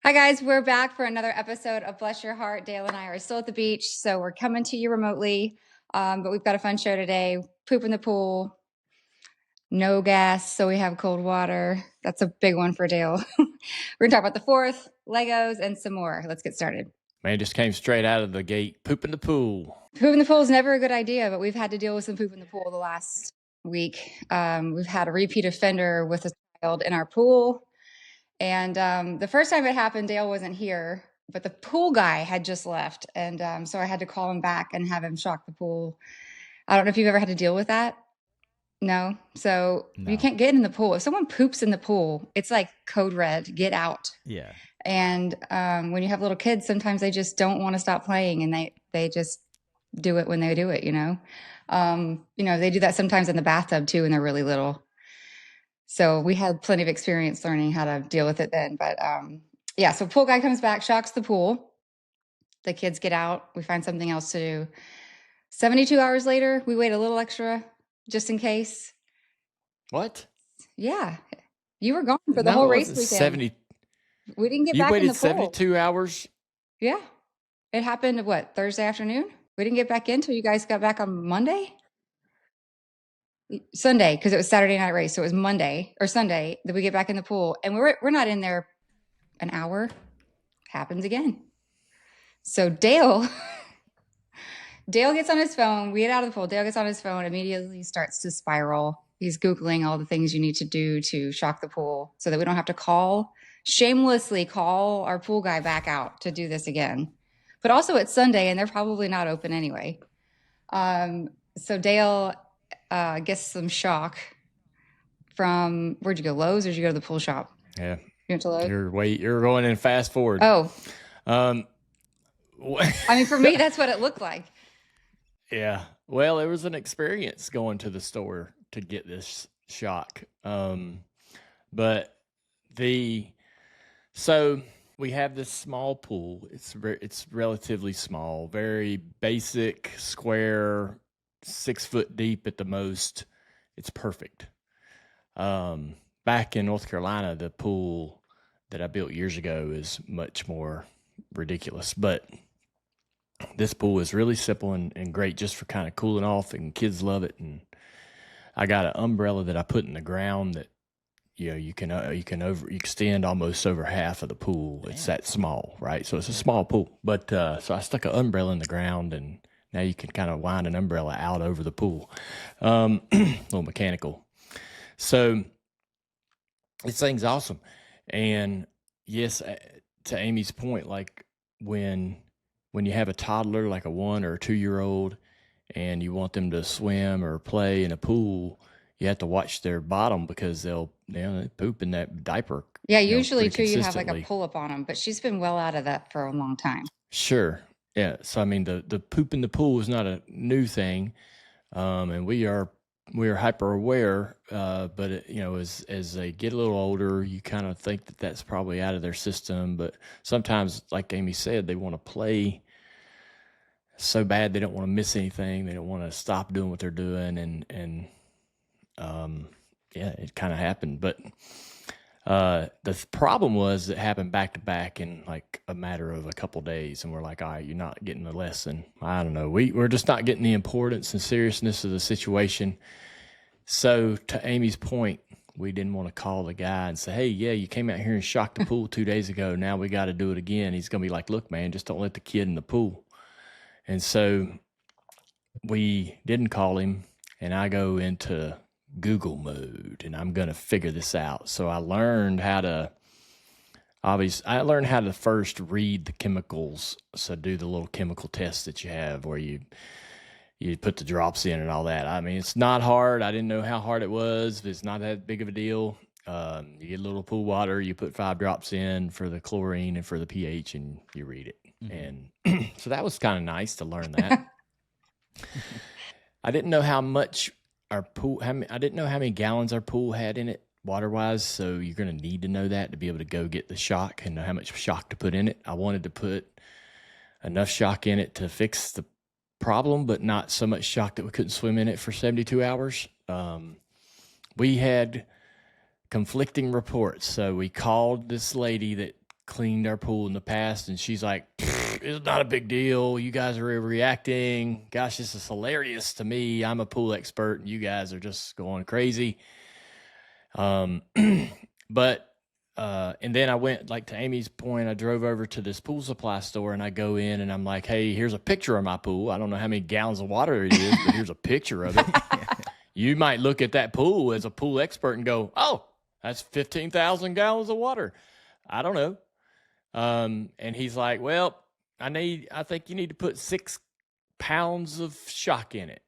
Hi guys, we're back for another episode of Bless Your Hardt. Dale and I are still at the beach, so we're coming to you remotely, but we've got a fun show today. Poop in the pool, no gas, so we have cold water. That's a big one for Dale. We're gonna talk about the fourth, Legos, and some more. Let's get started. Man, just came straight out of the gate. Poop in the pool. Poop in the pool is never a good idea, but we've had to deal with some poop in the pool the last week. We've had a repeat offender with a child in our pool. And the first time it happened, Dale wasn't here, but the pool guy had just left. And so I had to call him back and have him shock the pool. I don't know if you've ever had to deal with that. No. So you can't get in the pool. If someone poops in the pool, it's like code red, get out. Yeah. And when you have little kids, sometimes they just don't want to stop playing and they just do it when they do it, you know. They do that sometimes in the bathtub too when they're really little. So we had plenty of experience learning how to deal with it then. But so pool guy comes back, shocks the pool. The kids get out. We find something else to do. 72 hours later, we wait a little extra just in case. What? Yeah. You were gone for the whole race weekend. We didn't get back in the pool. You waited 72 hours? Yeah. It happened, Thursday afternoon? We didn't get back in until you guys got back on Monday? Sunday, because it was Saturday night race. So it was Monday or Sunday that we get back in the pool. And we're not in there an hour. Happens again. So Dale gets on his phone. We get out of the pool. Dale gets on his phone, immediately starts to spiral. He's Googling all the things you need to do to shock the pool so that we don't have to shamelessly call our pool guy back out to do this again. But also it's Sunday and they're probably not open anyway. So Dale gets some shock from, where'd you go, Lowe's, or did you go to the pool shop? Yeah. You went to Lowe's? You're going in fast forward. Oh. I mean, for me, that's what it looked like. Yeah. Well, it was an experience going to the store to get this shock. So we have this small pool. It's relatively small, very basic, square, 6 foot deep at the most. It's perfect. Back in North Carolina, the pool that I built years ago is much more ridiculous, but this pool is really simple and great just for kind of cooling off, and kids love it. And I got an umbrella that I put in the ground that you can extend almost over half of the pool. Damn. It's that small, right? So it's a small pool, but so I stuck an umbrella in the ground, and now you can kind of wind an umbrella out over the pool. Little mechanical. So this thing's awesome. And yes, to Amy's point, like when you have a toddler, like a 1 or 2 year old, and you want them to swim or play in a pool, you have to watch their bottom because they poop in that diaper. Yeah, usually too, you have like a pull up on them, but she's been well out of that for a long time. Sure. Yeah. So, I mean, the poop in the pool is not a new thing. And we are hyper aware. But as they get a little older, you kind of think that that's probably out of their system. But sometimes, like Amy said, they want to play so bad. They don't want to miss anything. They don't want to stop doing what they're doing. And it kind of happened. But the problem was it happened back to back in like a matter of a couple days, and we're like, all right, you're not getting the lesson. I don't know. We're just not getting the importance and seriousness of the situation. So to Amy's point, we didn't want to call the guy and say, hey, yeah, you came out here and shocked the pool 2 days ago. Now we got to do it again. He's going to be like, look, man, just don't let the kid in the pool. And so we didn't call him, and I go into Google mode, and I'm going to figure this out. So I learned how to first read the chemicals. So do the little chemical test that you have where you put the drops in and all that. I mean, it's not hard. I didn't know how hard it was. It's not that big of a deal. You get a little pool water, you put 5 drops in for the chlorine and for the pH, and you read it. Mm-hmm. And so that was kind of nice to learn that. I didn't know how much I didn't know how many gallons our pool had in it water-wise, so you're going to need to know that to be able to go get the shock and know how much shock to put in it. I wanted to put enough shock in it to fix the problem, but not so much shock that we couldn't swim in it for 72 hours. We had conflicting reports, so we called this lady that cleaned our pool in the past, and she's like, it's not a big deal. You guys are reacting. Gosh, this is hilarious to me. I'm a pool expert, and you guys are just going crazy. But and then I went, like, to Amy's point, I drove over to this pool supply store, and I go in and I'm like, hey, here's a picture of my pool. I don't know how many gallons of water it is, but here's a picture of it. You might look at that pool as a pool expert and go, oh, that's 15,000 gallons of water. I don't know. And he's like, well, I think you need to put 6 pounds of shock in it.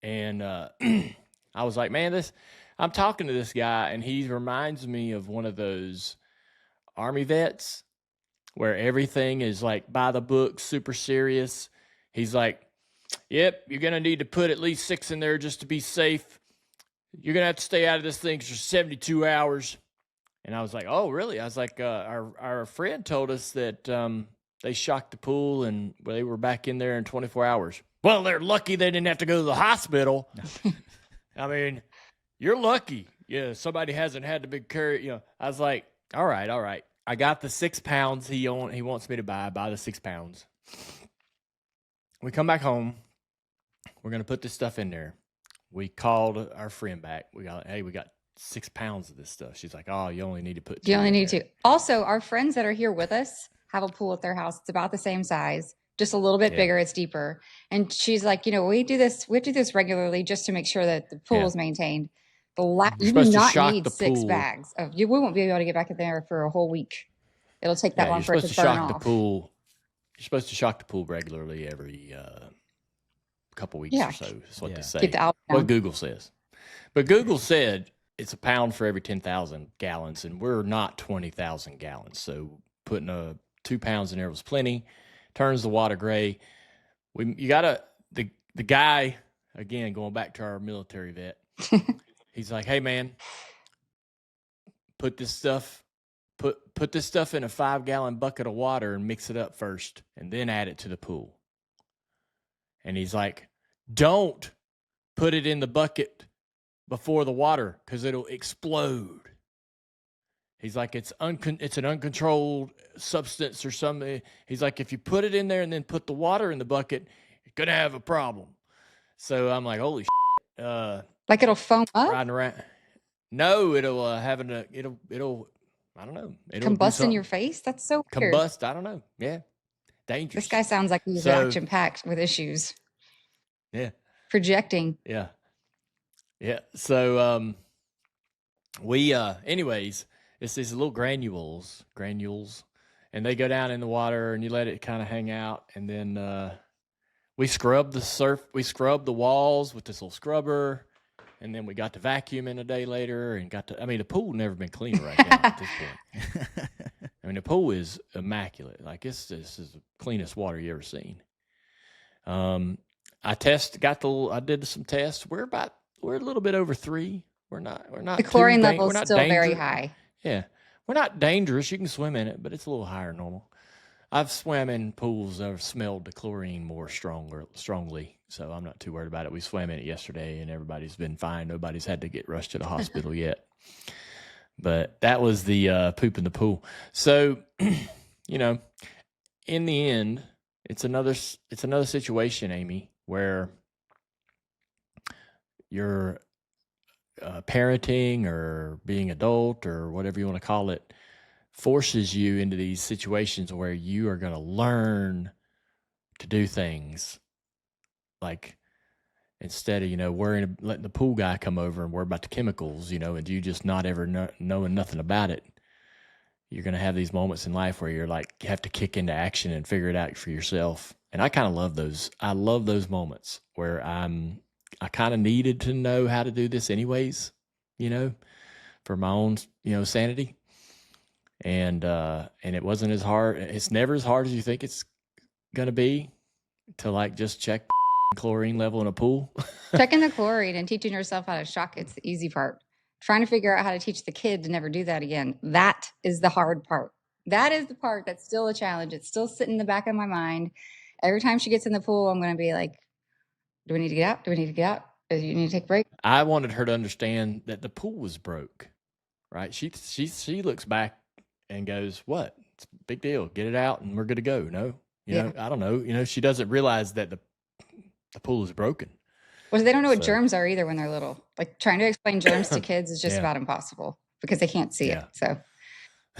And I was like, man, I'm talking to this guy, and he reminds me of one of those Army vets where everything is like by the book, super serious. He's like, yep, you're going to need to put at least 6 in there just to be safe. You're going to have to stay out of this thing for 72 hours. And I was like, oh, really? I was like, our friend told us that they shocked the pool and they were back in there in 24 hours. Well, they're lucky they didn't have to go to the hospital. I mean, you're lucky. Yeah, somebody hasn't had the big carry. I was like, all right. I got the 6 pounds he wants me to buy the 6 pounds. We come back home. We're going to put this stuff in there. We called our friend back. We got 6 pounds of this stuff. She's like, oh, you only need to put 2. You only need 2. Also, our friends that are here with us have a pool at their house. It's about the same size, just a little bit bigger. It's deeper. And she's like, we have to do this regularly just to make sure that the pool is maintained. You do not need 6 bags. We won't be able to get back in there for a whole week. It'll take that long for it to burn off. You're supposed to shock the pool regularly every couple weeks or so. That's what they say. Get the algae what Google says. But Google said it's a pound for every 10,000 gallons, and we're not 20,000 gallons. So putting 2 pounds in there was plenty. Turns the water gray. The guy, again, going back to our military vet, he's like, hey, man, put this stuff in a 5-gallon bucket of water and mix it up first, and then add it to the pool. And he's like, don't put it in the bucket before the water because it'll explode. He's like, it's an uncontrolled substance or something. He's like, if you put it in there and then put the water in the bucket, you're going to have a problem. So I'm like, holy shit. Like it'll foam up? Riding around. No, it'll I don't know. It'll combust in your face? That's so weird. Combust, I don't know. Yeah. Dangerous. This guy sounds like he's action-packed with issues. Yeah. Projecting. Yeah. Yeah. So anyways, it's these little granules, and they go down in the water and you let it kind of hang out, and then we scrub the walls with this little scrubber, and then we got to vacuum in a day later and the pool never been cleaner right now at this point. I mean, the pool is immaculate. Like this is the cleanest water you ever seen. I did some tests. We're a little bit over 3. We're not. The chlorine level is still very high. Yeah, we're not dangerous. You can swim in it, but it's a little higher than normal. I've swam in pools that have smelled the chlorine more strongly, so I'm not too worried about it. We swam in it yesterday, and everybody's been fine. Nobody's had to get rushed to the hospital yet. But that was the poop in the pool. So, in the end, it's another situation, Amy, where you're parenting or being adult or whatever you want to call it forces you into these situations where you are going to learn to do things like instead of letting the pool guy come over and worry about the chemicals, and you just not ever knowing nothing about it. You're going to have these moments in life where you're like, you have to kick into action and figure it out for yourself. And I kind of love those. I love those moments where I kind of needed to know how to do this anyways, for my own, sanity. And it wasn't as hard. It's never as hard as you think it's going to be to just check chlorine level in a pool. Checking the chlorine and teaching yourself how to shock, it's the easy part. Trying to figure out how to teach the kid to never do that again. That is the hard part. That is the part that's still a challenge. It's still sitting in the back of my mind. Every time she gets in the pool, I'm going to be like, do we need to get out? Do we need to get out? Do you need to take a break? I wanted her to understand that the pool was broke, right? She looks back and goes, what? it's a big deal. Get it out and we're good to go. No, Yeah. I don't know. She doesn't realize that the pool is broken. Well, they don't know what So, germs are either when they're little. Like trying to explain germs to kids is just yeah, about impossible because they can't see it. yeah. So,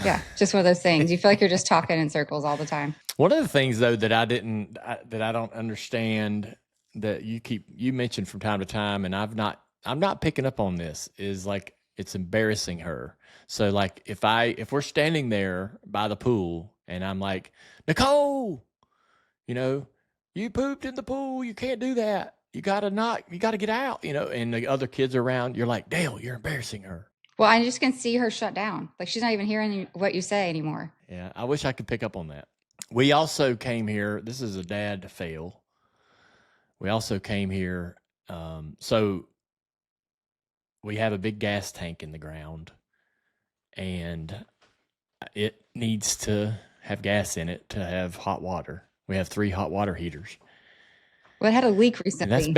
yeah, just one of those things. You feel like you're just talking in circles all the time. One of the things though that I don't understand that you mentioned from time to time, and I'm not picking up on this, is like it's embarrassing her. So like if we're standing there by the pool and I'm like, Nicole, you pooped in the pool, you can't do that. You gotta get out, and the other kids are around, you're like, Dale, you're embarrassing her. Well, I just can see her shut down. Like she's not even hearing what you say anymore. Yeah, I wish I could pick up on that. We also came here. This is a dad fail. We also came here. So we have a big gas tank in the ground, and it needs to have gas in it to have hot water. We have 3 hot water heaters. Well, it had a leak recently,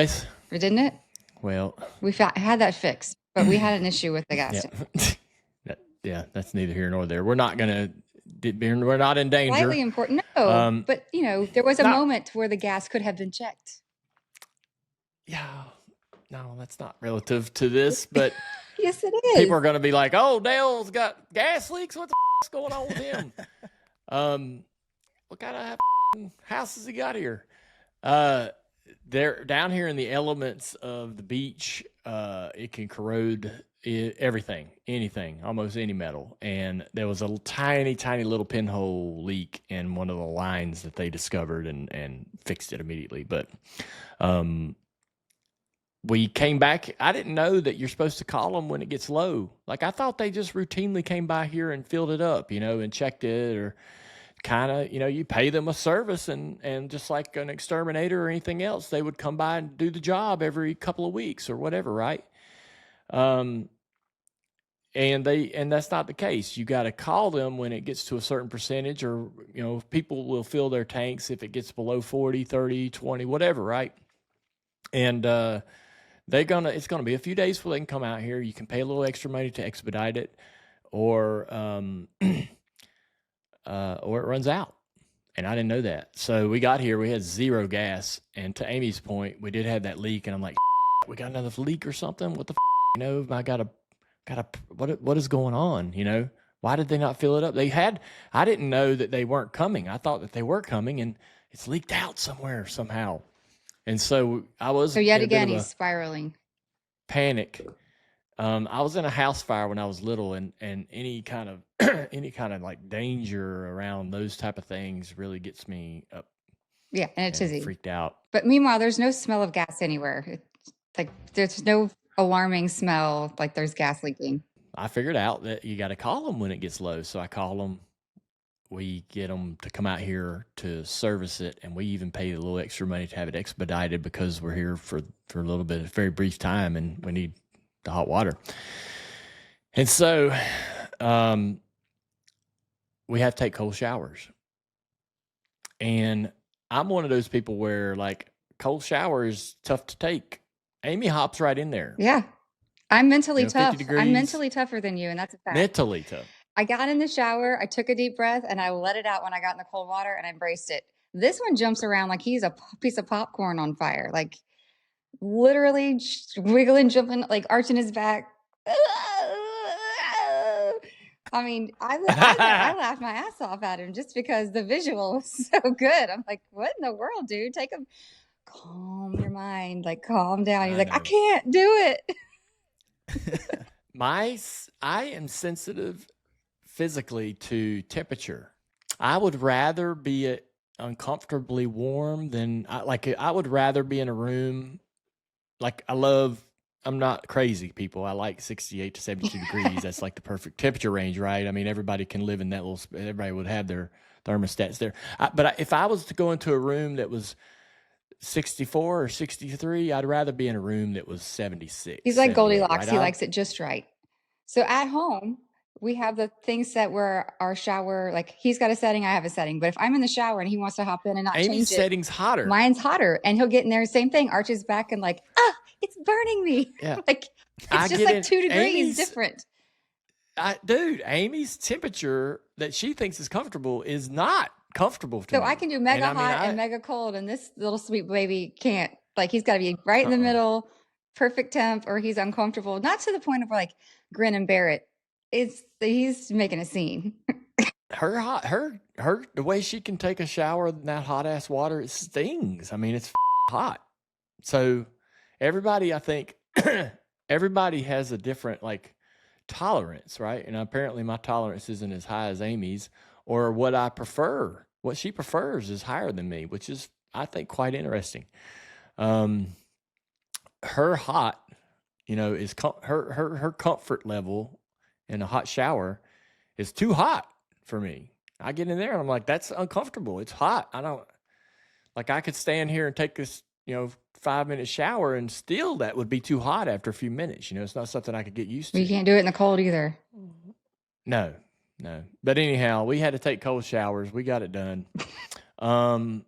didn't it? Well, we had that fixed, but we had an issue with the gas tank. Yeah, that's neither here nor there. We're not in danger. Slightly important, no. But there was a moment where the gas could have been checked. Yeah, no, that's not relative to this, but yes, it is. People are going to be like, "Oh, Dale's got gas leaks. What the is going on with him?" What kind of house has he got here? They're down here in the elements of the beach. It can corrode everything, anything, almost any metal. And there was a tiny, tiny little pinhole leak in one of the lines that they discovered and fixed it immediately. But we came back. I didn't know that you're supposed to call them when it gets low. Like I thought they just routinely came by here and filled it up, and checked it, or kind of, you pay them a service and just like an exterminator or anything else, they would come by and do the job every couple of weeks or whatever. Right. And that's not the case. You got to call them when it gets to a certain percentage, or, people will fill their tanks if it gets below 40, 30, 20, whatever. Right. And, it's going to be a few days before they can come out here. You can pay a little extra money to expedite it, or it runs out. And I didn't know that. So we got here, we had 0 gas. And to Amy's point, we did have that leak. And I'm like, we got another leak or something? What the I what is going on? Why did they not fill it up? I didn't know that they weren't coming. I thought that they were coming, and it's leaked out somewhere somehow. And so I was. So yet again, he's spiraling. Panic. I was in a house fire when I was little, and any kind of like danger around those type of things really gets me up. Yeah, and a tizzy. Freaked out. But meanwhile, there's no smell of gas anywhere. It's like there's no alarming smell like there's gas leaking. I figured out that you got to call them when it gets low, so I call them. We get them to come out here to service it, and we even pay a little extra money to have it expedited because we're here for a little bit, a very brief time, and we need the hot water. And so we have to take cold showers. And I'm one of those people where, like, cold shower is tough to take. Amy hops right in there. Yeah. I'm mentally tough. I'm mentally tougher than you, and that's a fact. Mentally tough. I got in the shower, I took a deep breath, and I let it out when I got in the cold water, and I embraced it. This one jumps around like he's a piece of popcorn on fire, like literally wiggling, jumping, like arching his back. I mean, I laughed my ass off at him just because the visual was so good. I'm like, what in the world, dude? Calm your mind, like calm down. He's like, I can't do it. I am sensitive physically to temperature. I would rather be uncomfortably warm than I would rather be in a room. Like I'm not crazy, people. I like 68 to 72 degrees. That's like the perfect temperature range, right? I mean, everybody can live in that everybody would have their thermostats there. But if I was to go into a room that was 64 or 63, I'd rather be in a room that was 76. He's like Goldilocks. Right? He likes it just right. So at home, we have the things set where our shower, like he's got a setting, I have a setting. But if I'm in the shower and he wants to hop in and not change it. Amy's setting's hotter. Mine's hotter. And he'll get in there, same thing, arches back and like, it's burning me. Yeah. Like, it's just like 2 degrees different. Dude, Amy's temperature that she thinks is comfortable is not comfortable to So me. I can do mega hot and mega cold, and this little sweet baby can't. Like, he's got to be right in the middle, perfect temp, or he's uncomfortable. Not to the point of like grin and bear it. He's making a scene. The way she can take a shower in that hot ass water, it stings. I mean, it's hot. So everybody, I think, everybody has a different like tolerance, right? And apparently my tolerance isn't as high as Amy's, or what I prefer. What she prefers is higher than me, which is, I think, quite interesting. Her hot, is her comfort level in a hot shower is too hot for me. I get in there and I'm like, that's uncomfortable. It's hot. I could stand here and take this, 5-minute shower and still that would be too hot after a few minutes. It's not something I could get used to. You can't do it in the cold either. No. But anyhow, we had to take cold showers. We got it done. Then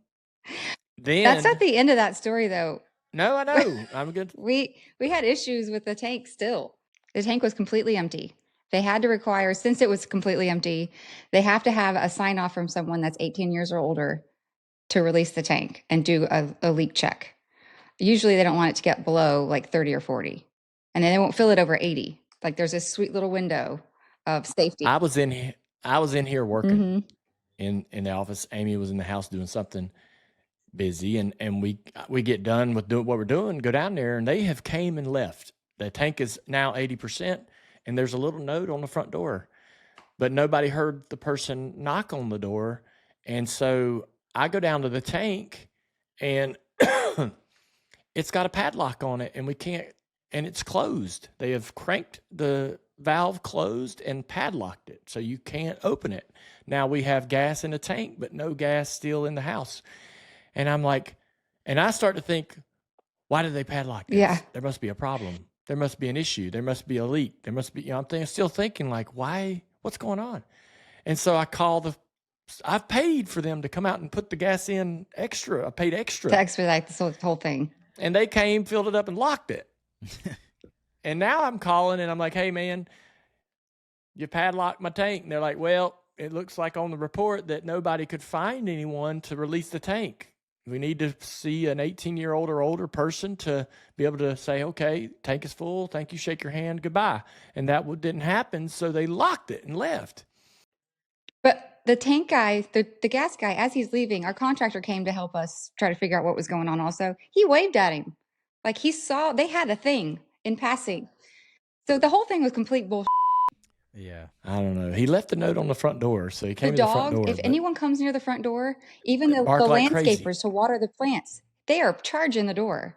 that's not the end of that story, though. No, I know. I'm good. We had issues with the tank still. The tank was completely empty. They had to require, since it was completely empty, they have to have a sign off from someone that's 18 years or older to release the tank and do a leak check. Usually they don't want it to get below like 30 or 40. And then they won't fill it over 80. Like, there's this sweet little window of safety. I was in here working in the office. Amy was in the house doing something busy, and we get done with doing what we're doing, go down there, and they have came and left. The tank is now 80%, and there's a little note on the front door, but nobody heard the person knock on the door. And so I go down to the tank, and it's got a padlock on it, and we can't, and it's closed. They have cranked the valve closed and padlocked it, so you can't open it. Now we have gas in the tank, but no gas still in the house. And I'm like, and I start to think, why did they padlock this? Yeah. There must be a problem. There must be an issue. There must be a leak. There must be, I'm still thinking like, why, what's going on? And so I I've paid for them to come out and put the gas in extra. I paid extra. To expedite this whole thing. And they came, filled it up, and locked it. And now I'm calling and I'm like, hey man, you padlocked my tank. And they're like, well, it looks like on the report that nobody could find anyone to release the tank. We need to see an 18-year-old or older person to be able to say, okay, tank is full. Thank you. Shake your hand. Goodbye. And that didn't happen. So they locked it and left. But the tank guy, the gas guy, as he's leaving, our contractor came to help us try to figure out what was going on also. He waved at him. Like, he saw they had a thing in passing. So the whole thing was complete bullshit. Yeah. I don't know. He left the note on the front door. So he came to the front door. If anyone comes near the front door, even the landscapers to water the plants, they are charging the door.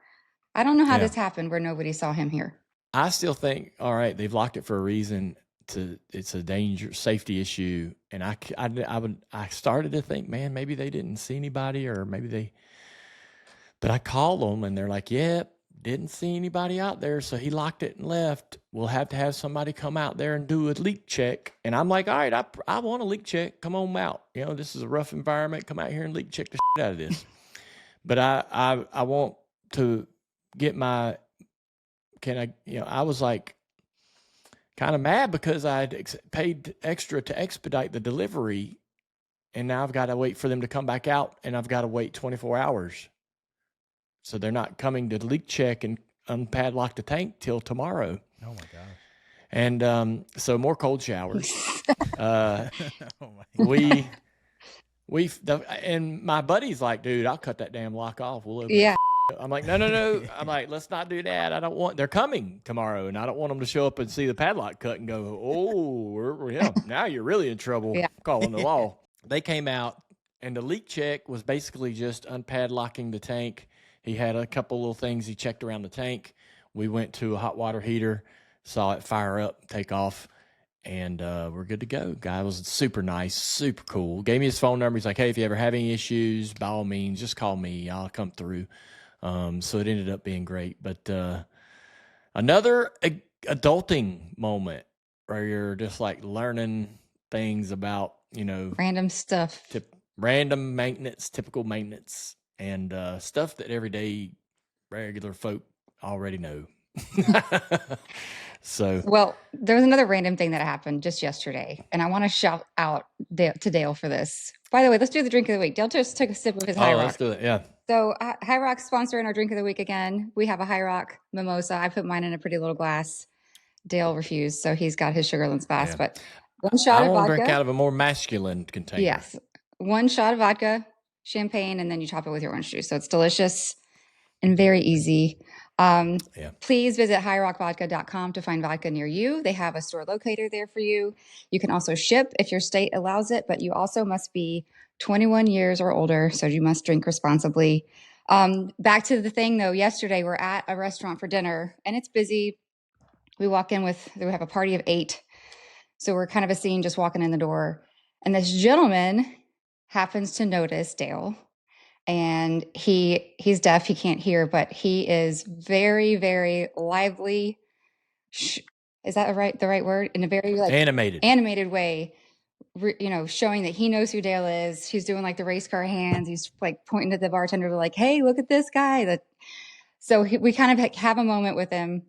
I don't know how this happened where nobody saw him here. I still think, all right, they've locked it for a reason. It's a safety issue. And I started to think, man, maybe they didn't see anybody, or but I called them and they're like, yep, didn't see anybody out there. So he locked it and left. We'll have to have somebody come out there and do a leak check. And I'm like, all right, I want a leak check. Come on out. This is a rough environment. Come out here and leak check the shit out of this. But I want to get I was like kind of mad because I'd paid extra to expedite the delivery. And now I've got to wait for them to come back out, and I've got to wait 24 hours. So they're not coming to leak check and unpadlock the tank till tomorrow. Oh my gosh. And so more cold showers. Oh my And my buddy's like, dude, I'll cut that damn lock off. We'll open Yeah. I'm like, no. I'm like, let's not do that. They're coming tomorrow, and I don't want them to show up and see the padlock cut and go, oh, now you're really in trouble. Yeah. Calling the law. They came out, and the leak check was basically just unpadlocking the tank. He had a couple little things he checked around the tank. We went to a hot water heater, saw it fire up, take off, and we're good to go. Guy was super nice, super cool. Gave me his phone number. He's like, hey, if you ever have any issues, by all means, just call me. I'll come through. So it ended up being great. But another adulting moment where you're just like learning things about, random stuff, random maintenance, typical maintenance, and stuff that everyday regular folk already know. So, Well, there was another random thing that happened just yesterday, and I want to shout out to Dale for this. By the way, let's do the drink of the week. Dale just took a sip of his High let's Rock. do it. Yeah. So High Rock's sponsoring our drink of the week again. We have a High Rock mimosa. I put mine in a pretty little glass. Dale refused, so he's got his sugarless glass. Yeah. But one shot I of want to vodka. drink out of a more masculine container. Yes, one shot of vodka, champagne, and then you top it with your orange juice. So it's delicious and very easy. Please visit highrockvodka.com to find vodka near you. They have a store locator there for you. You can also ship if your state allows it, but you also must be 21 years or older, so you must drink responsibly. Back to the thing though, yesterday we're at a restaurant for dinner and it's busy. We walk in we have a party of 8. So we're kind of a scene just walking in the door. And this gentleman happens to notice Dale. And he's deaf, he can't hear, but he is very, very lively. Is that the right word? In a very animated way, showing that he knows who Dale is. He's doing like the race car hands. He's like pointing to the bartender like, hey, look at this guy. So we kind of have a moment with him.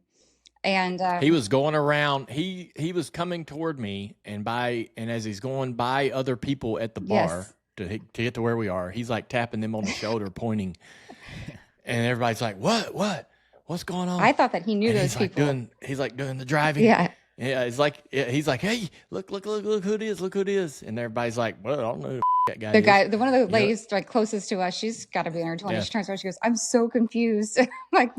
And he was going around. He was coming toward me, and as he's going by other people at the bar to get to where we are, he's like tapping them on the shoulder, pointing, and everybody's like, "What's going on?" I thought that he knew those people. He's like doing the driving. Yeah. Yeah, he's like, hey, look who it is, and everybody's like, well, I don't know who that guy. One of the ladies like closest to us, she's got to be in her 20s. Yeah. She turns around, she goes, "I'm so confused." Like,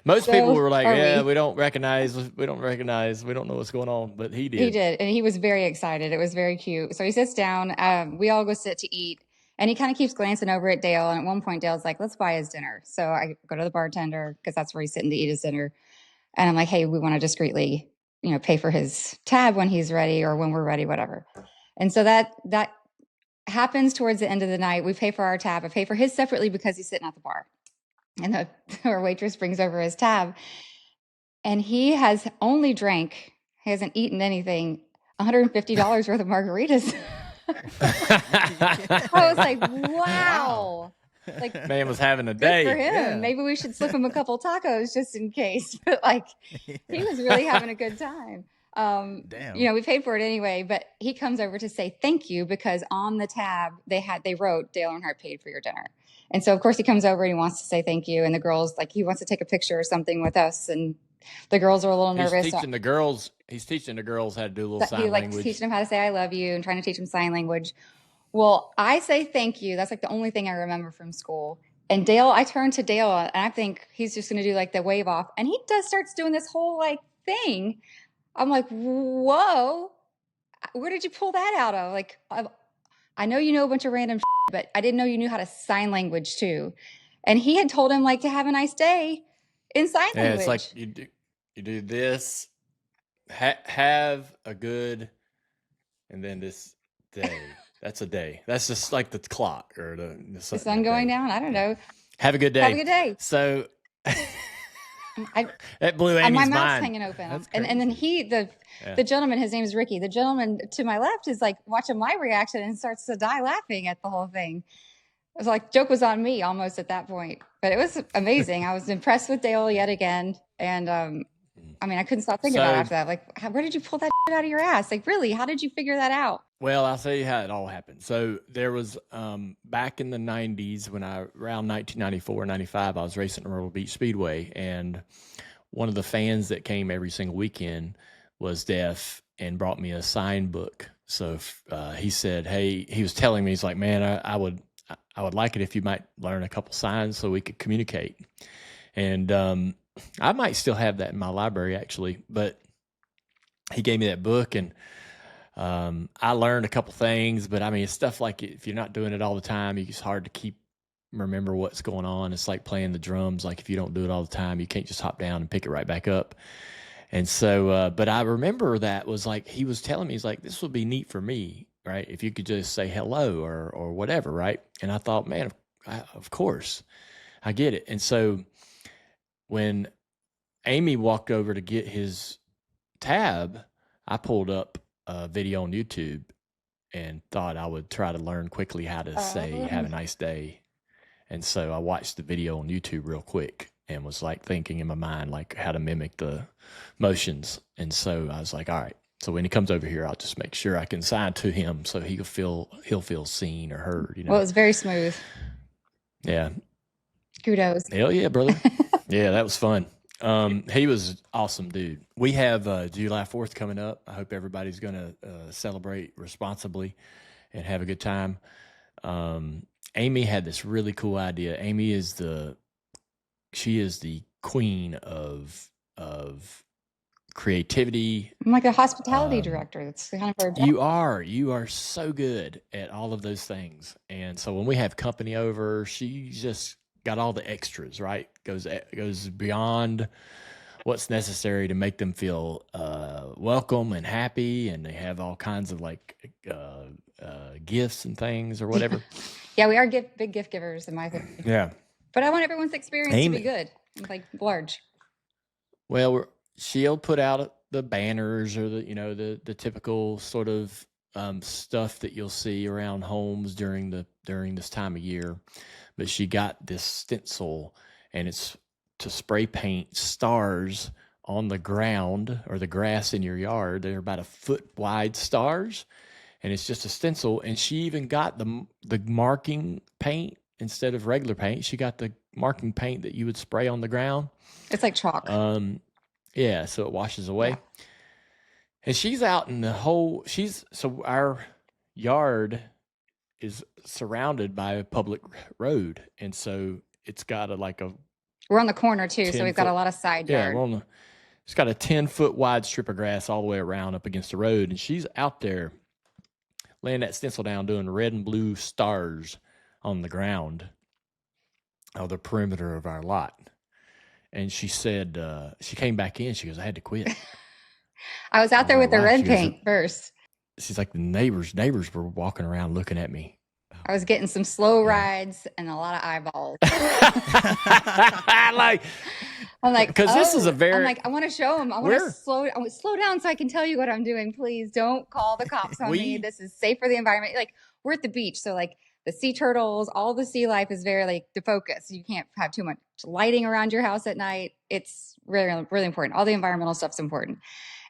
most people were like, we don't recognize, we don't know what's going on, but he did. He did, and he was very excited. It was very cute. So he sits down. We all go sit to eat, and he kind of keeps glancing over at Dale. And at one point, Dale's like, "Let's buy his dinner." So I go to the bartender because that's where he's sitting to eat his dinner. And I'm like, "Hey, we want to discreetly, pay for his tab when he's ready or when we're ready, whatever." And so that happens towards the end of the night. We pay for our tab. I pay for his separately because he's sitting at the bar. And our waitress brings over his tab. And he has only drank, he hasn't eaten anything, $150 worth of margaritas. I was like, wow. Like, man was having a day. Good for him. Yeah. Maybe we should slip him a couple tacos just in case. But like, he was really having a good time. Damn. We paid for it anyway, but he comes over to say thank you because on the tab they wrote Dale Earnhardt paid for your dinner. And so of course he comes over and he wants to say thank you. And the girls, like, he wants to take a picture or something with us. And the girls are a little nervous. He's teaching the girls how to do a little sign language. He's teaching them how to say I love you and trying to teach them sign language. Well, I say thank you. That's like the only thing I remember from school. And Dale, I turn to Dale and I think he's just going to do like the wave off. And he starts doing this whole like thing. I'm like, whoa, where did you pull that out of? Like, I know you know a bunch of random shit, but I didn't know you knew how to sign language too. And he had told him like to have a nice day in sign language. It's like you do this, have a good, and then this day. That's a day. That's just like the clock or the sun going down. I don't know. Have a good day. Have a good day. So that blew Amy's my mind. mouth's hanging open. And then the gentleman, his name is Ricky. The gentleman to my left is like watching my reaction and starts to die laughing at the whole thing. It was like joke was on me almost at that point, but it was amazing. I was impressed with Dale yet again. And I couldn't stop thinking about it after that. Like, where did you pull that shit out of your ass? Like, really, how did you figure that out? Well, I'll tell you how it all happened. So there was back in the 90s around 1994, 95, I was racing at Myrtle Beach Speedway, and one of the fans that came every single weekend was deaf and brought me a sign book. So he said, hey, he was telling me, he's like, man, I would like it if you might learn a couple signs so we could communicate. And I might still have that in my library actually, but he gave me that book and I learned a couple things, but it's stuff like if you're not doing it all the time, it's hard to remember what's going on. It's like playing the drums. Like if you don't do it all the time, you can't just hop down and pick it right back up. And so, but I remember that was like, he was telling me, he's like, this would be neat for me, right? If you could just say hello or whatever, right? And I thought, man, of course, I get it. And so when Amy walked over to get his tab, I pulled up a video on YouTube and thought I would try to learn quickly how to say, have a nice day. And so I watched the video on YouTube real quick and was like thinking in my mind like how to mimic the motions. And so I was like, all right. So when he comes over here, I'll just make sure I can sign to him so he'll feel seen or heard. You know. Well, it was very smooth. Yeah. Kudos. Hell yeah, brother. Yeah, that was fun. He was awesome, dude. We have July 4th coming up. I hope everybody's going to celebrate responsibly and have a good time. Amy had this really cool idea. Amy is the queen of creativity. I'm like a hospitality director. That's kind of our job. You are so good at all of those things. And so when we have company over, she just got all the extras, right? Goes beyond what's necessary to make them feel welcome and happy, and they have all kinds of like gifts and things or whatever. Yeah, we are big gift givers in my opinion. Yeah, but I want everyone's experience to be good, like large. Well, she'll put out the banners or the typical sort of stuff that you'll see around homes during this time of year. But she got this stencil, and it's to spray paint stars on the ground or the grass in your yard. They're about a foot wide stars, and it's just a stencil. And she even got the marking paint instead of regular paint. She got the marking paint that you would spray on the ground. It's like chalk. Yeah, so it washes away. Yeah. And she's out in so our yard is surrounded by a public road, and so it's got we're on the corner too, so we've got a lot of side yard. Yeah, it's got a 10-foot wide strip of grass all the way around up against the road, and she's out there laying that stencil down, doing red and blue stars on the ground of the perimeter of our lot. And she said, she came back in, she goes, I had to quit. I was out there with the red paint first. She's like, the neighbors were walking around looking at me. I was getting some slow rides and a lot of eyeballs. I'm like, because this is a very. I'm like, I want to show them. I want to slow down so I can tell you what I'm doing. Please don't call the cops on me. This is safe for the environment. Like, we're at the beach, so like the sea turtles, all the sea life is very like the focus. You can't have too much lighting around your house at night. It's really, really important. All the environmental stuff's important.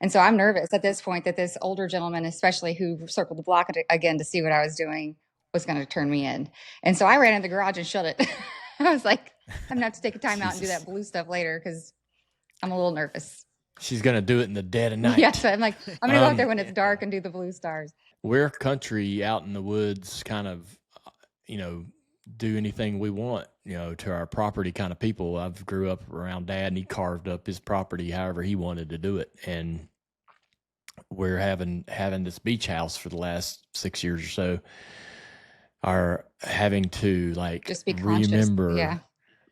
And so I'm nervous at this point that this older gentleman, especially who circled the block again to see what I was doing, was going to turn me in. And so I ran in the garage and shut it. I was like, I'm going to have to take a time out and do that blue stuff later because I'm a little nervous. She's going to do it in the dead of night. Yeah, so I'm like, I'm going to go out there when it's dark and do the blue stars. We're country out in the woods, kind of, do anything we want, to our property kind of people. I've grew up around Dad, and he carved up his property however he wanted to do it. And we're having this beach house for the last 6 years or so. Are having to like just be conscious. Remember,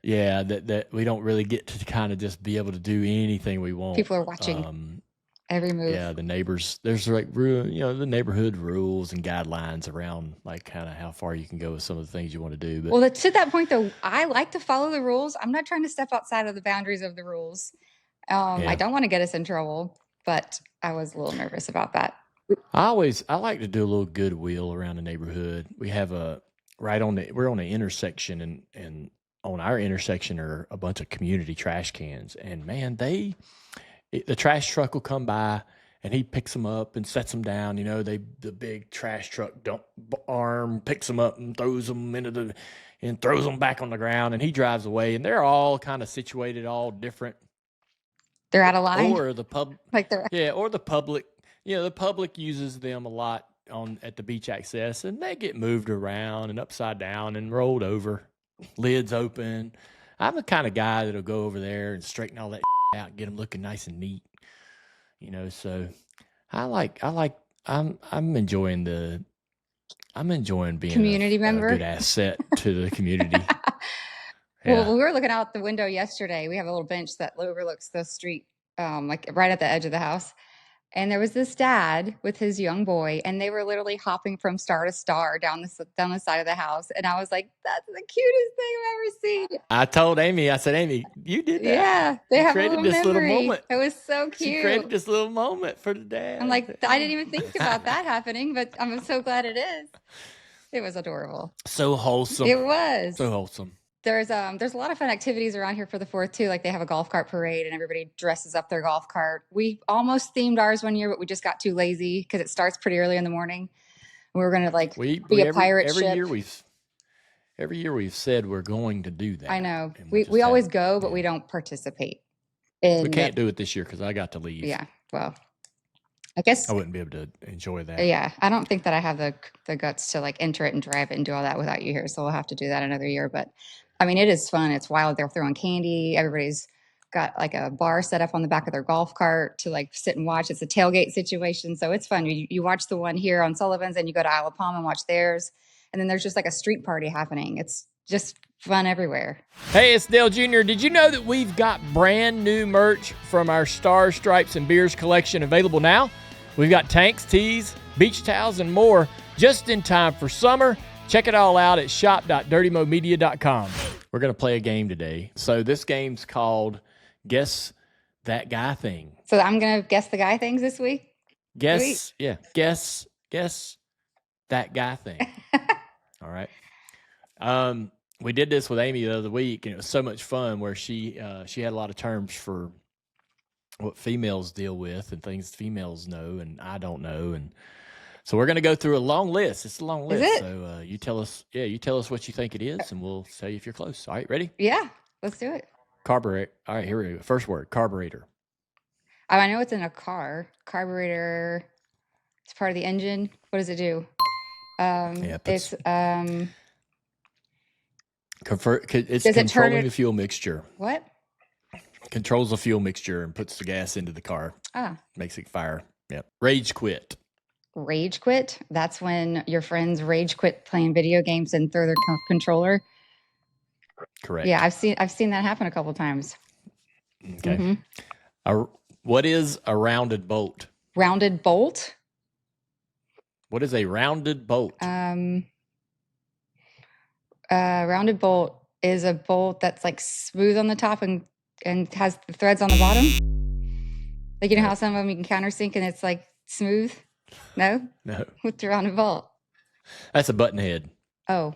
that we don't really get to kind of just be able to do anything we want. People are watching every move. Yeah, the neighbors. There's like the neighborhood rules and guidelines around like kind of how far you can go with some of the things you want to do. But well, to that point though, I like to follow the rules. I'm not trying to step outside of the boundaries of the rules. I don't want to get us in trouble, but I was a little nervous about that. I like to do a little goodwill around the neighborhood. We have we're on the intersection, and on our intersection are a bunch of community trash cans. And man, the trash truck will come by and he picks them up and sets them down. The big trash truck dump arm picks them up and throws them and throws them back on the ground, and he drives away. And they're all kind of situated all different. They're out of line. Or the or the public. The public uses them a lot at the beach access, and they get moved around and upside down and rolled over, lids open. I'm the kind of guy that'll go over there and straighten all that out, get them looking nice and neat. So I'm enjoying being community member, a good asset to the community. Yeah. Well, we were looking out the window yesterday. We have a little bench that overlooks the street, like right at the edge of the house. And there was this dad with his young boy, and they were literally hopping from star to star down the side of the house. And I was like, that's the cutest thing I've ever seen. I told Amy, I said, Amy, you did that. Yeah, they have created this little moment. It was so cute. She created this little moment for the dad. I'm like, I didn't even think about that happening, but I'm so glad it is. It was adorable. So wholesome. It was. So wholesome. There's a lot of fun activities around here for the 4th too. Like they have a golf cart parade and everybody dresses up their golf cart. We almost themed ours one year, but we just got too lazy because it starts pretty early in the morning. We were gonna like be a pirate ship. Every year we've said we're going to do that. I know. We always go, but we don't participate. We can't do it this year because I got to leave. Yeah. Well, I guess I wouldn't be able to enjoy that. Yeah. I don't think that I have the guts to like enter it and drive it and do all that without you here. So we'll have to do that another year. But I mean, it is fun. It's wild. They're throwing candy. Everybody's got like a bar set up on the back of their golf cart to like sit and watch. It's a tailgate situation. So it's fun. You watch the one here on Sullivan's and you go to Isle of Palm and watch theirs. And then there's just like a street party happening. It's just fun everywhere. Hey, it's Dale Jr. Did you know that we've got brand new merch from our Stars, Stripes, and Beers collection available now? We've got tanks, tees, beach towels, and more just in time for summer. Check it all out at shop.dirtymomedia.com. We're going to play a game today. So this game's called Guess That Guy Thing. So I'm going to guess the guy things this week? Guess that guy thing. All right. We did this with Amy the other week, and it was so much fun where she had a lot of terms for what females deal with and things females know and I don't know. And so we're going to go through a long list. It's a long list. Is it? So you tell us what you think it is, and we'll tell you if you're close. All right, ready? Yeah, let's do it. Carburetor. All right, here we go. First word, carburetor. Oh, I know it's in a car. Carburetor. It's part of the engine. What does it do? It's controlling the fuel mixture. What? Controls the fuel mixture and puts the gas into the car. Makes it fire. Yep. Rage quit. Rage quit? That's when your friends rage quit playing video games and throw their controller. Correct. Yeah, I've seen that happen a couple times. Okay. Mm-hmm. What is a rounded bolt? Rounded bolt? What is a rounded bolt? Rounded bolt is a bolt that's like smooth on the top and has the threads on the bottom. Like, you know how some of them you can countersink and it's like smooth? No? No. With the rounded bolt. That's a button head. Oh.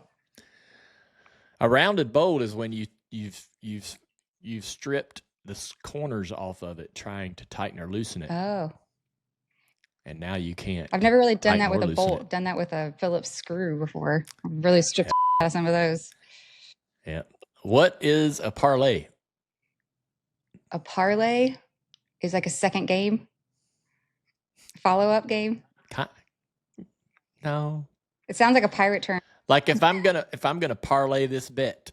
A rounded bolt is when you've stripped the corners off of it trying to tighten or loosen it. Oh. And now you can't. I've never really done that with a bolt. Done that with a Phillips screw before. I've really stripped out of some of those. Yeah. What is a parlay? A parlay is like a second game, follow-up game. No. It sounds like a pirate term. Like if I'm gonna parlay this bet.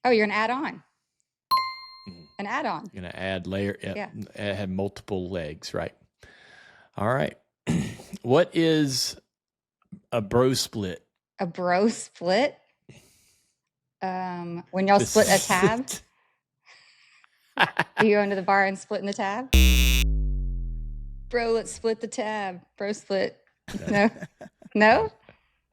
Oh, you're gonna add on. An add-on. You're gonna add layer. Yeah. Have multiple legs, right? All right. What is a bro split? A bro split? When y'all split a tab? You go into the bar and split in the tab? Bro, let's split the tab. Bro split. No? No?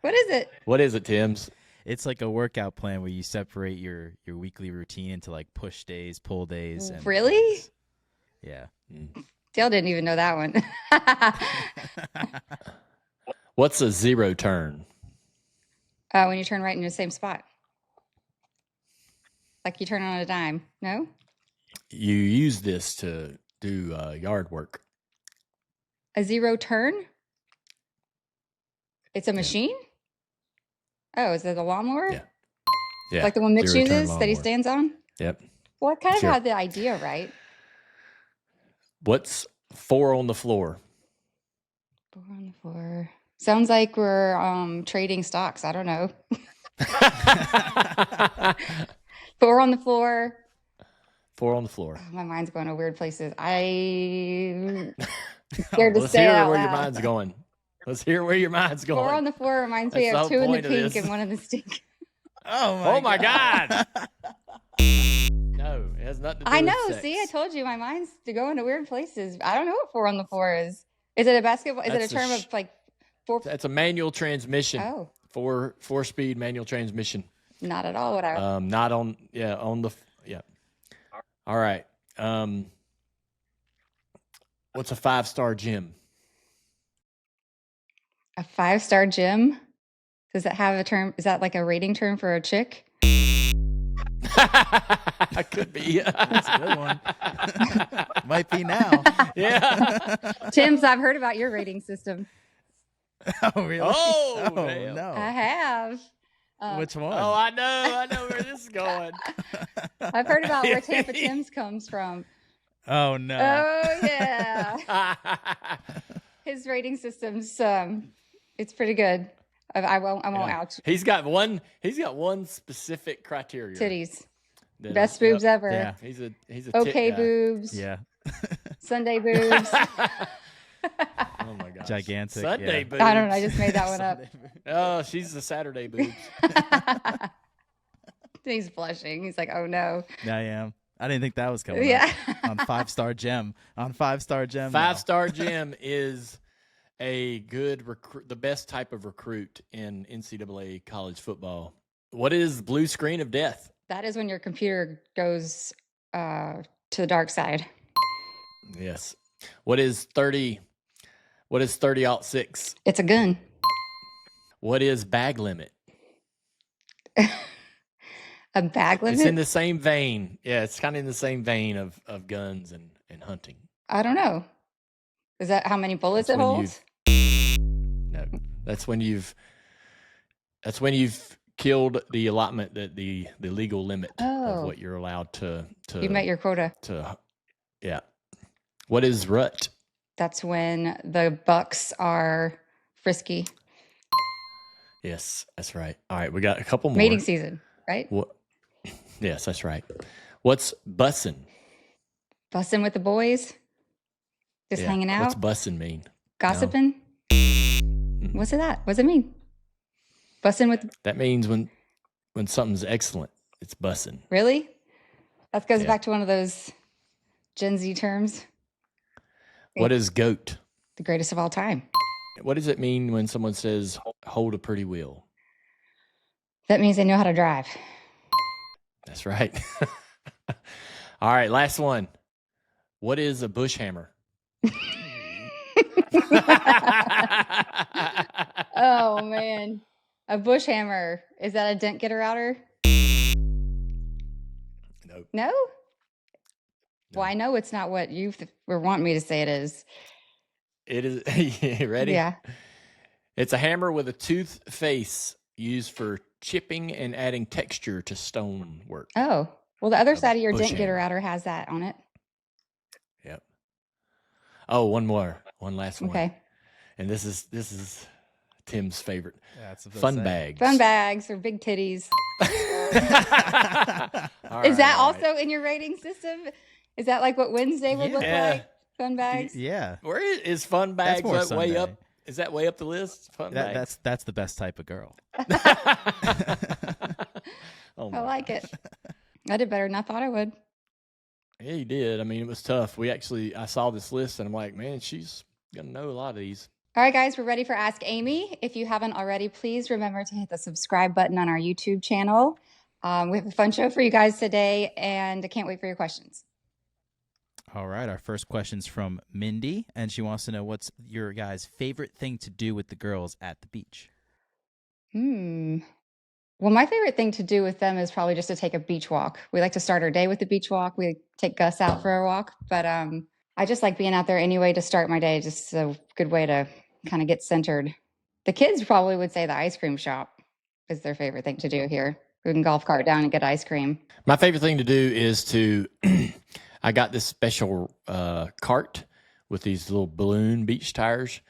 What is it? What is it, Tim's? It's like a workout plan where you separate your weekly routine into like push days, pull days. And really? Yeah. Dale didn't even know that one. What's a zero turn? When you turn right in the same spot. Like you turn on a dime. No? You use this to do yard work. A zero turn? It's a machine? Oh, is it a lawnmower? Yeah. Like the one Mitch uses that he stands on? Yep. Well, I kind of had the idea right. What's 4 on the floor? 4 on the floor. Sounds like we're trading stocks. I don't know. 4 on the floor. 4 on the floor. Oh, my mind's going to weird places. I'm scared to Let's say hear it out where loud. your mind's going. Let's hear where your mind's going. 4 on the floor reminds me That's of the 2 in the point of pink this. and 1 in the stink. Oh my God. No, it has nothing to do I with know. sex. See, I told you my mind's to go into weird places. I don't know what 4 on the floor is. Is it a basketball? Is it a term of like 4? That's a manual transmission. Oh. 4-speed manual transmission. Not at all what I Not on the All right. What's a 5-star gym? A 5-star gym? Does it have a term? Is that like a rating term for a chick? Could be. That's a good one. Might be now. Yeah. Tim's, I've heard about your rating system. Oh, really? Oh, oh damn. no. I have. Which one? Oh, I know where this is going. I've heard about where Tampa Tim's comes from. Oh no. Oh yeah. His rating system's it's pretty good. I won't ouch. He's got one specific criteria. Titties. that Best is- boobs ever. Yeah. He's a tit Okay guy. boobs. Yeah. Sunday boobs. Oh my gosh. Gigantic. Sunday yeah. boobs. I don't know. I just made that one up. Oh, she's the Saturday boobs. He's blushing. He's like, oh no. I am. I didn't think that was coming Yeah. up. On 5-star gem. On 5-star gem. now. 5-star gym is a good recruit, the best type of recruit in NCAA college football. What is blue screen of death? That is when your computer goes to the dark side. Yes. What is 30? What is 30-06? It's a gun. What is bag limit? A bag limit? It's in the same vein. Yeah, it's kind of in the same vein of guns and hunting. I don't know. Is that how many bullets That's it when holds? No, that's when you've killed the allotment, that the legal limit of Oh. what you're allowed to You met your quota. yeah. What is rut? That's when the bucks are frisky. Yes, that's right. All right, we got a couple more. Mating season, right? What? Yes, that's right. What's bussin'? Bussin' with the boys. Just Yeah, hanging out. What's bussin' mean? Gossiping. What's it that? What's it mean? Bussin' with That means when something's excellent, it's bussin'. really? That goes Yeah. back to one of those Gen Z terms. What is goat? The greatest of all time. What does it mean when someone says hold a pretty wheel? That means they know how to drive. That's right. All right, last one. What is a bush hammer? Oh man. A bush hammer. Is that a dent getter outer? Nope. No? Well, I know it's not what you were wanting me to say it is. It is. You ready? Yeah. It's a hammer with a tooth face used for chipping and adding texture to stone work. Oh. Well, the other A side of your bush dent getter hammer. outer has that on it. Yep. Oh, one more. One last one. Okay. And this is Tim's favorite. Yeah, that's what I was Fun saying. bags. Fun bags or big titties. Is that also in your rating system? Is that like what Wednesday would look Yeah. like? Fun bags? Yeah. Where is fun bags more up, way Sunday. up? Is that way up the list? Fun bags. That's the best type of girl. Oh I my like gosh. it. I did better than I thought I would. Yeah, you did. I mean, it was tough. I saw this list and I'm like, man, she's gonna know a lot of these. All right, guys, we're ready for Ask Amy. If you haven't already, please remember to hit the subscribe button on our YouTube channel. We have a fun show for you guys today, and I can't wait for your questions. All right. Our first question's from Mindy, and she wants to know what's your guys' favorite thing to do with the girls at the beach. Well, my favorite thing to do with them is probably just to take a beach walk. We like to start our day with the beach walk. We take Gus out for a walk, but I just like being out there anyway to start my day. Just a good way to kind of get centered. The kids probably would say the ice cream shop is their favorite thing to do here. We can golf cart down and get ice cream. My favorite thing to do is to I got this special cart with these little balloon beach tires,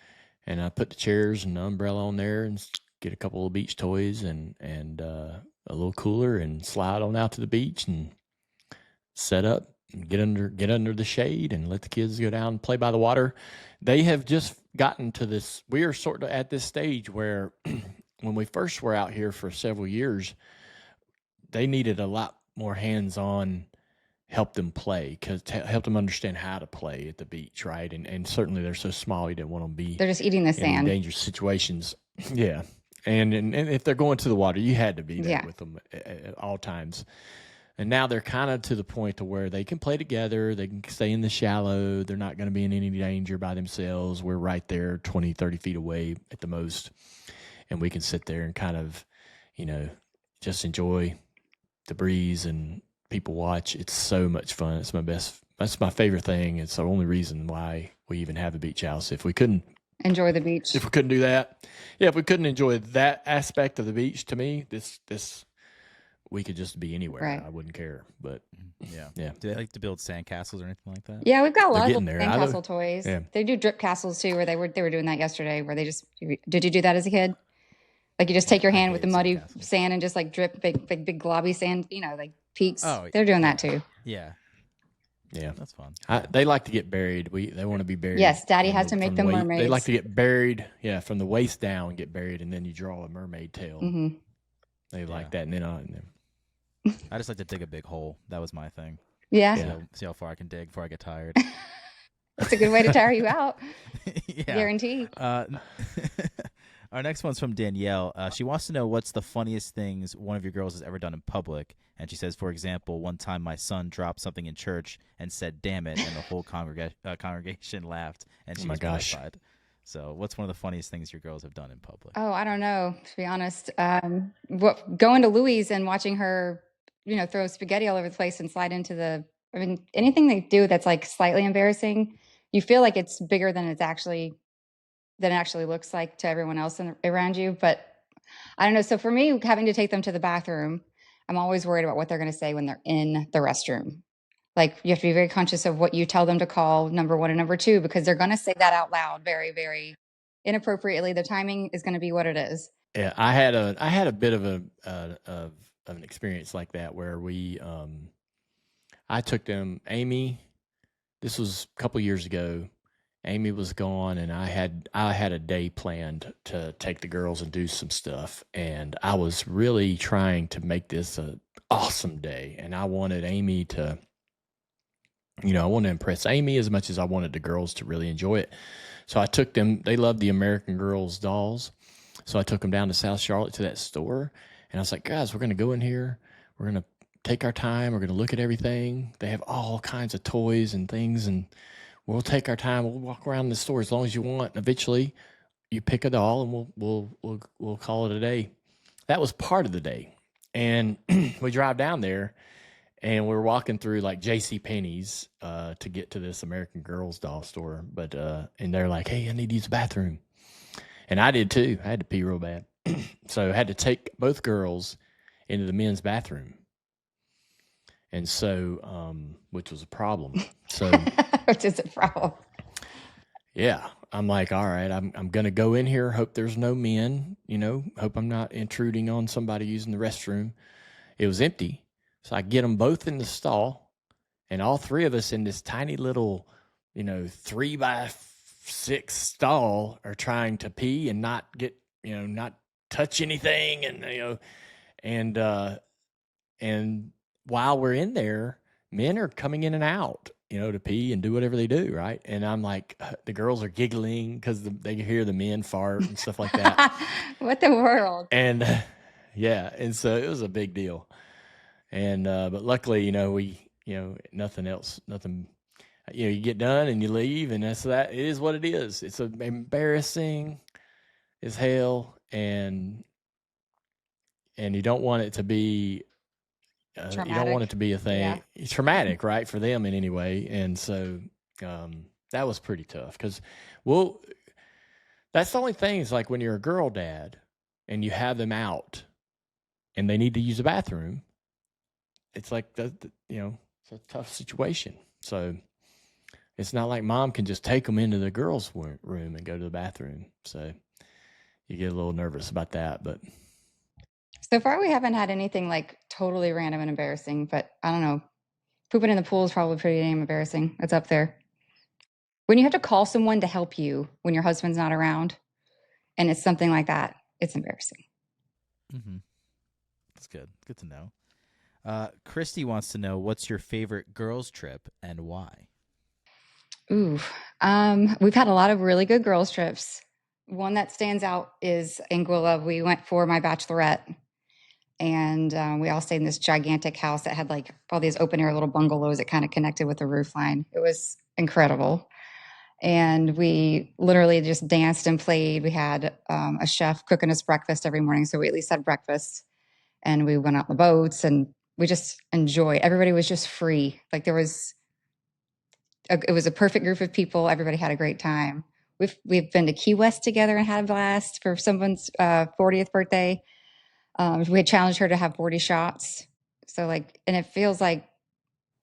and I put the chairs and the umbrella on there and get a couple of beach toys and a little cooler and slide on out to the beach and set up and get under the shade and let the kids go down and play by the water. They have just gotten to this. We are sort of at this stage where when we first were out here for several years, they needed a lot more hands-on help them play, help them understand how to play at the beach, right? And certainly they're so small, you didn't want them to be They're just eating the in sand. dangerous situations. Yeah. And if they're going to the water, you had to be there Yeah. with them at all times. And now they're kind of to the point to where they can play together. They can stay in the shallow. They're not going to be in any danger by themselves. We're right there 20, 30 feet away at the most. And we can sit there and kind of, just enjoy the breeze and people watch. It's so much fun. It's my best. That's my favorite thing. It's the only reason why we even have a beach house. If we couldn't enjoy the beach, if we couldn't do that, if we couldn't enjoy that aspect of the beach, to me, this we could just be anywhere. Right. I wouldn't care. But yeah. Do they like to build sandcastles or anything like that? Yeah, we've got a lot of there. sandcastle toys. Yeah. They do drip castles too, where they were doing that yesterday. Where they just did you do that as a kid? Like you just take your hand with the muddy sand and just like drip big globby sand, like peaks. Oh, they're doing that too. Yeah. Yeah, that's fun. They like to get buried. They want to be buried. Yes, Daddy has to make them mermaids. They like to get buried, from the waist down, get buried, and then you draw a mermaid tail. Mm-hmm. They like that, and then I just like to dig a big hole. That was my thing. Yeah. See how far I can dig before I get tired. That's a good way to tire you out. Yeah. Guarantee. Our next one's from Danielle. She wants to know what's the funniest things one of your girls has ever done in public. And she says, for example, one time my son dropped something in church and said, "Damn it," and the whole congregation laughed, and she was mortified. So what's one of the funniest things your girls have done in public? Oh, I don't know, to be honest. Going to Louie's and watching her, throw spaghetti all over the place and slide into anything they do that's like slightly embarrassing, you feel like it's bigger than it actually looks like to everyone else around you. But I don't know. So for me, having to take them to the bathroom, I'm always worried about what they're going to say when they're in the restroom. Like you have to be very conscious of what you tell them to call number one and number two, because they're going to say that out loud very, very inappropriately. The timing is going to be what it is. Yeah, I had a bit of an experience like that where I took them. Amy, this was a couple years ago. Amy was gone, and I had a day planned to take the girls and do some stuff, and I was really trying to make this an awesome day, and I wanted Amy to, I wanted to impress Amy as much as I wanted the girls to really enjoy it. So I took them. They love the American Girls dolls, so I took them down to South Charlotte to that store, and I was like, guys, we're going to go in here. We're going to take our time. We're going to look at everything. They have all kinds of toys and things, and we'll take our time. We'll walk around the store as long as you want. And eventually, you pick a doll, and we'll call it a day. That was part of the day. And we drive down there, and we're walking through like J.C. Penney's to get to this American Girls doll store. But and they're like, "Hey, I need to use the bathroom," and I did too. I had to pee real bad, so I had to take both girls into the men's bathroom. And so, which was a problem. So, which is a problem. Yeah, I'm like, all right, I'm gonna go in here. Hope there's no men. Hope I'm not intruding on somebody using the restroom. It was empty, so I get them both in the stall, and all three of us in this tiny little, 3x6 stall are trying to pee and not get, not touch anything, and while we're in there, men are coming in and out, to pee and do whatever they do, right? And I'm like, the girls are giggling because they hear the men fart and stuff like that. What the world? And and so it was a big deal. And but luckily, we, nothing else, you get done and you leave, and that. It is what it is. It's embarrassing as hell, and you don't want it to be. You don't want it to be a thing. Yeah. It's traumatic, right, for them in any way. And so that was pretty tough because, that's the only thing is like when you're a girl dad and you have them out and they need to use the bathroom, it's like, it's a tough situation. So it's not like mom can just take them into the girls' room and go to the bathroom. So you get a little nervous about that, but... So far, we haven't had anything like totally random and embarrassing, but I don't know. Pooping in the pool is probably pretty damn embarrassing. It's up there. When you have to call someone to help you when your husband's not around, and it's something like that, it's embarrassing. Mm-hmm. That's good. Good to know. Christy wants to know, what's your favorite girls' trip and why? Ooh, we've had a lot of really good girls' trips. One that stands out is Anguilla. We went for my bachelorette. And we all stayed in this gigantic house that had like all these open air little bungalows that kind of connected with the roof line. It was incredible. And we literally just danced and played. We had a chef cooking us breakfast every morning. So we at least had breakfast. And we went out on the boats and we just enjoyed. Everybody was just free. Like it was a perfect group of people. Everybody had a great time. We've been to Key West together and had a blast for someone's 40th birthday. We had challenged her to have 40 shots. So like, and it feels like,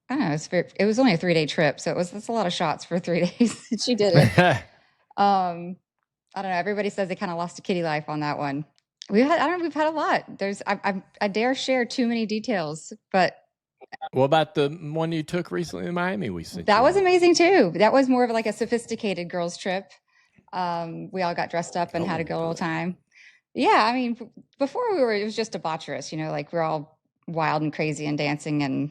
I don't know, it was only a 3-day trip. So that's a lot of shots for 3 days. She did it. I don't know. Everybody says they kind of lost a kitty life on that one. We've had a lot. I dare share too many details, but what about the one you took recently in Miami? That was amazing too. That was more of like a sophisticated girls trip. We all got dressed up and had a good old time. Yeah, I mean, before it was just debaucherous, like we're all wild and crazy and dancing and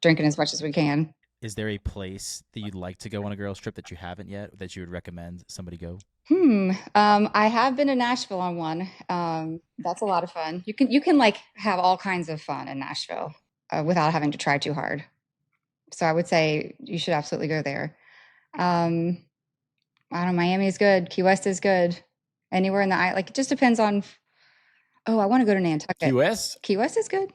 drinking as much as we can. Is there a place that you'd like to go on a girls trip that you haven't yet that you would recommend somebody go? I have been to Nashville on one. That's a lot of fun. You can like have all kinds of fun in Nashville without having to try too hard. So I would say you should absolutely go there. I don't know. Miami is good. Key West is good. Anywhere in the like it just depends on. Oh, I want to go to Nantucket. Key West. Key West is good.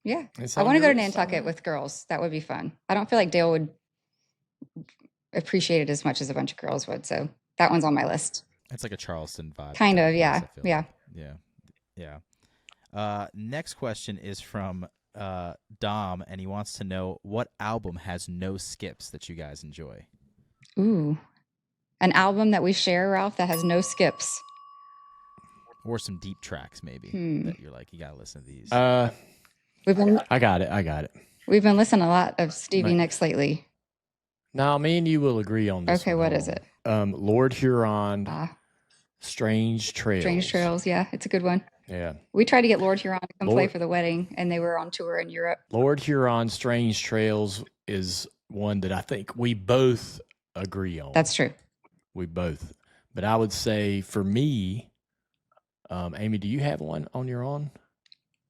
Yeah, I want to go to Nantucket with girls. That would be fun. I don't feel like Dale would appreciate it as much as a bunch of girls would. So that one's on my list. It's like a Charleston vibe. Kind of, yeah. Yeah. Next question is from Dom, and he wants to know what album has no skips that you guys enjoy. Ooh, an album that we share, Ralph, that has no skips. Or some deep tracks, maybe, that you're like, you got to listen to these. I got it. We've been listening a lot of Stevie Nicks lately. Now, me and you will agree on this. Okay, what is it? Lord Huron, Strange Trails. Strange Trails, yeah, it's a good one. Yeah. We tried to get Lord Huron to come play for the wedding, and they were on tour in Europe. Lord Huron, Strange Trails is one that I think we both agree on. That's true. We both. But I would say for me, Amy, do you have one on your own?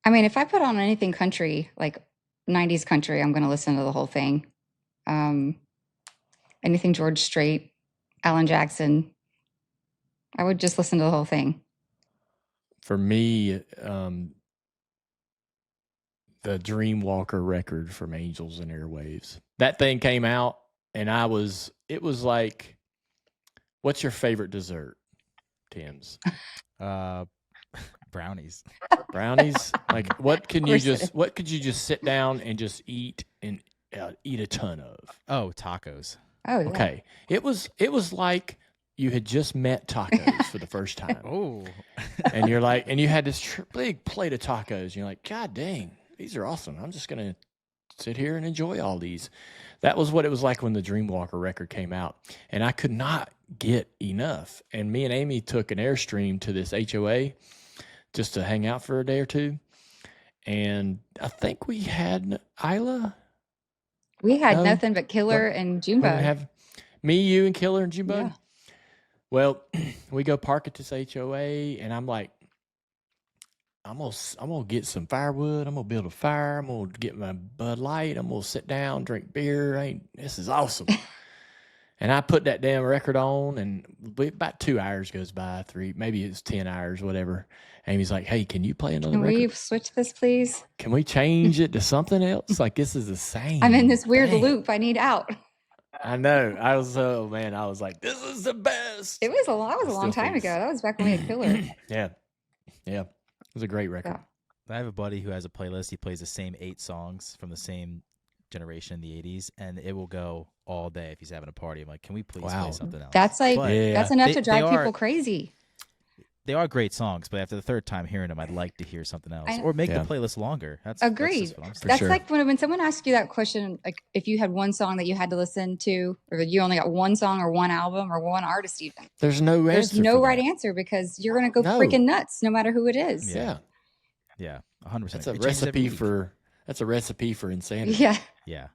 I mean, if I put on anything country, like 90s country, I'm going to listen to the whole thing. Anything George Strait, Alan Jackson, I would just listen to the whole thing. For me, the Dreamwalker record from Angels and Airwaves. That thing came out, and it was like, what's your favorite dessert, Tim's? Brownies. Like, what could you just sit down and just eat and eat a ton of? Oh, tacos. Oh, yeah. Okay. It was like you had just met tacos for the first time. Oh. And you're like, and you had this big plate of tacos. And you're like, God dang, these are awesome. I'm just going to sit here and enjoy all these. That was what it was like when the Dreamwalker record came out. And I could not get enough. And me and Amy took an Airstream to this HOA just to hang out for a day or two. And I think we had Isla. We had nothing but Killer and Junebug. Me, you, and Killer and Junebug? Yeah. Well, we go park at this HOA, and I'm like, I'm gonna get some firewood. I'm gonna build a fire. I'm gonna get my Bud Light. I'm gonna sit down, drink beer. This is awesome. And I put that damn record on, and about 2 hours goes by, 3, maybe it's 10 hours, whatever. Amy's like, hey, can you play another record? Can we switch this, please? Can we change it to something else? Like, this is the same. I'm in this weird loop. I need out. I know. I was like, this is the best. That was a long time ago. That was back when we had Killer. Yeah. It was a great record. I have a buddy who has a playlist. He plays the same 8 songs from the same generation in the 80s, and it will go all day if he's having a party. I'm like, can we please play something else? That's that's enough to drive people crazy. They are great songs, but after the third time hearing them, I'd like to hear something else or make the playlist longer. Agreed. That's like when someone asks you that question, like if you had one song that you had to listen to, or you only got one song or one album or one artist even. There's no answer. There's no right answer because you're going to go freaking nuts no matter who it is. Yeah. 100%. That's a recipe for insanity. Yeah.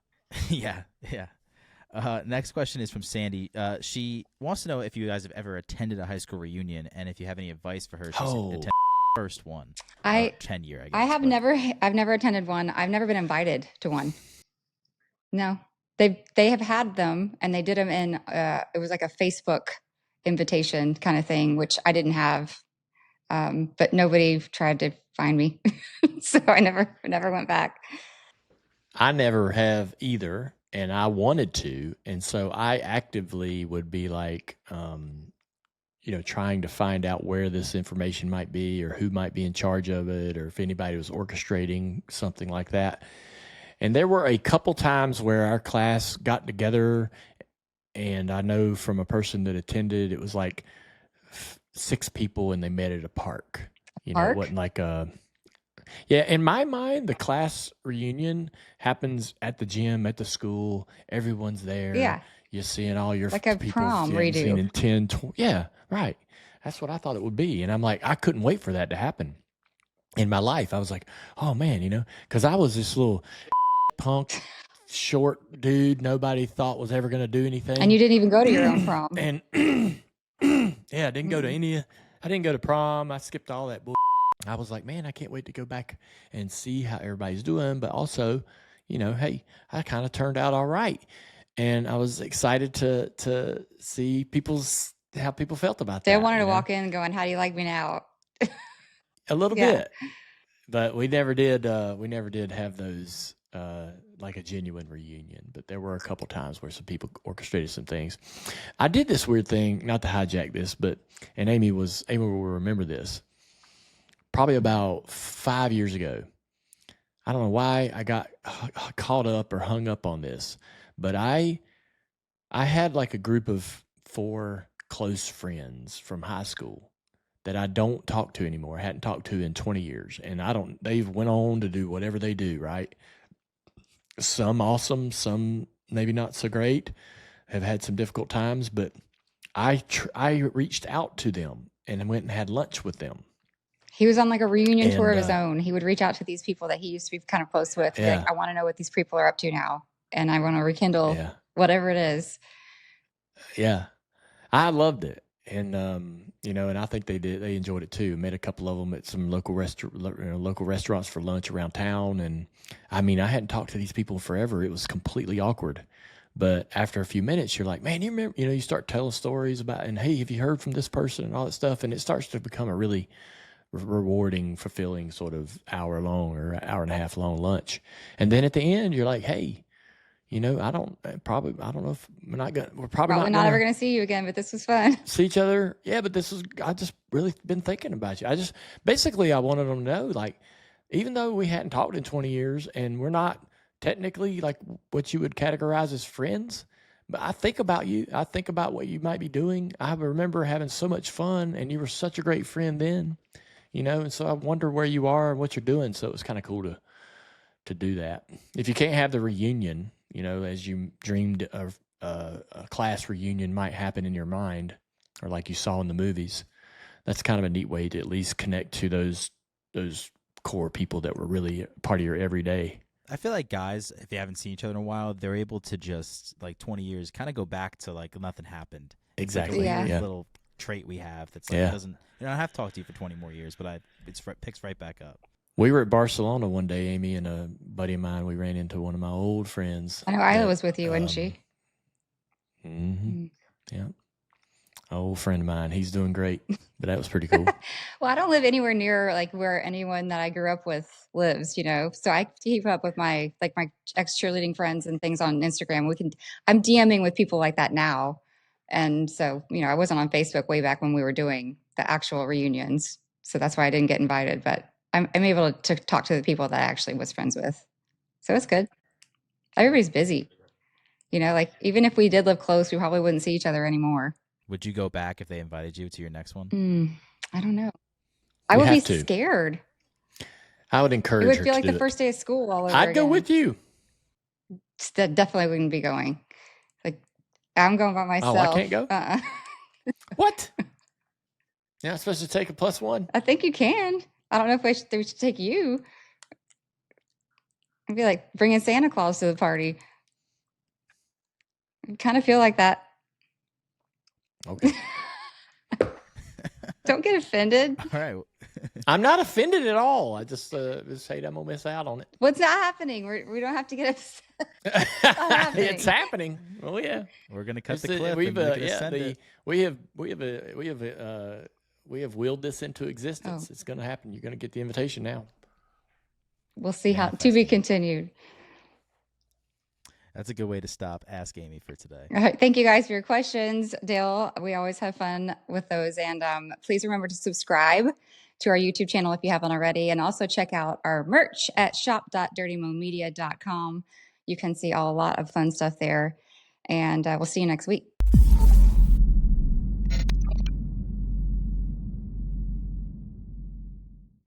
Next question is from Sandy. She wants to know if you guys have ever attended a high school reunion and if you have any advice for her. She's attended the first one. 10 year, I guess. I've never attended one. I've never been invited to one. No. They have had them, and they did them in it was like a Facebook invitation kind of thing, which I didn't have. But nobody tried to find me. So I never went back. I never have either, and I wanted to, and so I actively would be like, trying to find out where this information might be, or who might be in charge of it, or if anybody was orchestrating something like that. And there were a couple times where our class got together, and I know from a person that attended, it was like 6 people, and they met at a park. It wasn't like a. Yeah, in my mind, the class reunion happens at the gym, at the school. Everyone's there. Yeah. You're seeing all your Like a people prom you haven't redo. seen in 10, 20. Yeah, right. That's what I thought it would be. And I'm like, I couldn't wait for that to happen in my life. I was like, oh, man, because I was this little punk, short dude nobody thought was ever going to do anything. And you didn't even go to your own prom. And yeah, I didn't go to I didn't go to prom. I skipped all that bull. I was like, man, I can't wait to go back and see how everybody's doing. But also, hey, I kind of turned out all right. And I was excited to see how people felt about that. They wanted to walk in going, how do you like me now? A little bit. But we never did have those like a genuine reunion. But there were a couple times where some people orchestrated some things. I did this weird thing, not to hijack this, and Amy will remember this. Probably about 5 years ago. I don't know why I got caught up or hung up on this, but I had like a group of 4 close friends from high school that I don't talk to anymore. I hadn't talked to in 20 years, and they've went on to do whatever they do, right? Some awesome, some maybe not so great, have had some difficult times, but I reached out to them and went and had lunch with them. He was on like a reunion tour of his own. He would reach out to these people that he used to be kind of close with. Yeah. Like, I want to know what these people are up to now. And I want to rekindle whatever it is. Yeah. I loved it. And, and I think they enjoyed it too. Met a couple of them at some local restaurants for lunch around town. And I mean, I hadn't talked to these people forever. It was completely awkward. But after a few minutes, you're like, man, you remember, you start telling stories about, and hey, have you heard from this person and all that stuff? And it starts to become a really rewarding, fulfilling sort of hour long or hour and a half long lunch. And then at the end, you're like, hey, I don't know if we're probably not ever going to see you again, but this was fun. See each other. Yeah. But I just really been thinking about you. Basically I wanted them to know, like, even though we hadn't talked in 20 years and we're not technically like what you would categorize as friends, but I think about you. I think about what you might be doing. I remember having so much fun, and you were such a great friend then. And so I wonder where you are and what you're doing. So it was kind of cool to do that. If you can't have the reunion, as you dreamed of a class reunion might happen in your mind, or like you saw in the movies, that's kind of a neat way to at least connect to those core people that were really part of your everyday. I feel like guys, if they haven't seen each other in a while, they're able to just, like 20 years, kind of go back to like nothing happened. Exactly. It's like a little trait we have that's like, it doesn't, I don't have to talk to you for 20 more years, but it picks right back up. We were at Barcelona one day, Amy and a buddy of mine. We ran into one of my old friends. I know Isla was with you, wasn't she? Mm-hmm. Yeah. An old friend of mine. He's doing great, but that was pretty cool. Well, I don't live anywhere near like where anyone that I grew up with lives, so I keep up with my ex cheerleading friends and things on Instagram. I'm DMing with people like that now. And so, I wasn't on Facebook way back when we were doing the actual reunions. So that's why I didn't get invited, but I'm able to talk to the people that I actually was friends with. So it's good. Everybody's busy. Like even if we did live close, we probably wouldn't see each other anymore. Would you go back if they invited you to your next one? I don't know. I would be scared. I would encourage her to do it. It would feel like the first day of school all over I'd go with you. Definitely wouldn't be going. Like, I'm going by myself. Oh, I can't go? What? You're not supposed to take a +1? I think you can. I don't know if they should take you. I'd be like bringing Santa Claus to the party. I kind of feel like that. Okay. Don't get offended. All right. I'm not offended at all. I just hate I'm going to miss out on it. What's not happening? We don't have to get upset. It's happening. Oh yeah. We're going to cut the clip. we have willed this into existence. Oh. It's going to happen. You're going to get the invitation now. We'll see how to be continued. That's a good way to stop Ask Amy for today. All right. Thank you guys for your questions, Dale. We always have fun with those. And please remember to subscribe to our YouTube channel if you haven't already. And also check out our merch at shop.dirtymomedia.com. You can see a lot of fun stuff there. And we'll see you next week.